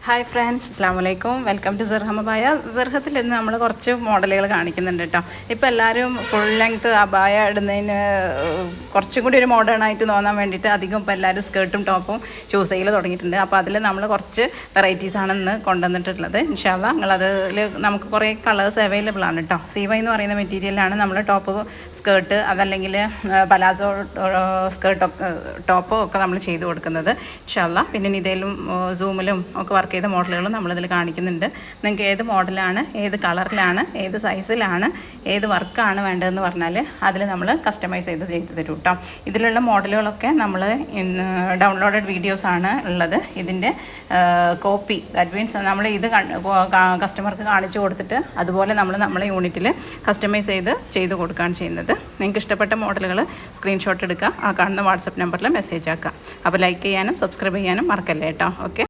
Hi friends, അസ്സാം വലൈക്കും. Welcome to സിർഹമബായ. സിർഹത്തിൽ ഇന്ന് നമ്മൾ കുറച്ച് മോഡലുകൾ കാണിക്കുന്നുണ്ട് കേട്ടോ. ഇപ്പോൾ എല്ലാവരും ഫുൾ ലെങ്ത്ത് അബായ ഇടുന്നതിന് കുറച്ചും കൂടി ഒരു മോഡേൺ ആയിട്ട് തോന്നാൻ വേണ്ടിയിട്ട് അധികം ഇപ്പോൾ എല്ലാവരും സ്കേർട്ടും ടോപ്പും ചൂസ് ചെയ്യൽ തുടങ്ങിയിട്ടുണ്ട്. അപ്പോൾ അതിൽ നമ്മൾ കുറച്ച് വെറൈറ്റീസാണ് ഇന്ന് കൊണ്ടുവന്നിട്ടുള്ളത്. ഇൻഷാ അല്ലാഹ് നിങ്ങളതിൽ നമുക്ക് കുറേ കളേഴ്സ് അവൈലബിൾ ആണ് കേട്ടോ. CY എന്ന് പറയുന്ന മെറ്റീരിയലാണ് നമ്മൾ ടോപ്പ് സ്കേർട്ട് അതല്ലെങ്കിൽ പലാസോ സ്കേർട്ടൊക്കെ ടോപ്പോ ഒക്കെ നമ്മൾ ചെയ്ത് കൊടുക്കുന്നത് ഇൻഷാ അല്ലാഹ്. പിന്നെ ഇതേലും സൂമിലും ഒക്കെ വർക്ക് ചെയ്ത മോഡലുകൾ നമ്മളിതിൽ കാണിക്കുന്നുണ്ട്. നിങ്ങൾക്ക് ഏത് മോഡലാണ്, ഏത് കളറിലാണ്, ഏത് സൈസിലാണ്, ഏത് വർക്കാണ് വേണ്ടതെന്ന് പറഞ്ഞാൽ അതിൽ നമ്മൾ കസ്റ്റമൈസ് ചെയ്ത് തരും കേട്ടോ. ഇതിലുള്ള മോഡലുകളൊക്കെ നമ്മൾ ഡൗൺലോഡഡ് വീഡിയോസാണ് ഉള്ളത്. ഇതിൻ്റെ കോപ്പി, ദാറ്റ് മീൻസ് നമ്മൾ ഇത് കസ്റ്റമർക്ക് കാണിച്ചു കൊടുത്തിട്ട് അതുപോലെ നമ്മളെ യൂണിറ്റിൽ കസ്റ്റമൈസ് ചെയ്ത് കൊടുക്കുകയാണ് ചെയ്യുന്നത്. നിങ്ങൾക്ക് ഇഷ്ടപ്പെട്ട മോഡലുകൾ സ്ക്രീൻഷോട്ട് എടുക്കുക, ആ കാണുന്ന വാട്സപ്പ് നമ്പറിൽ മെസ്സേജ് ആക്കുക. അപ്പോൾ ലൈക്ക് ചെയ്യാനും സബ്സ്ക്രൈബ് ചെയ്യാനും മറക്കല്ലേ കേട്ടോ. ഓക്കെ.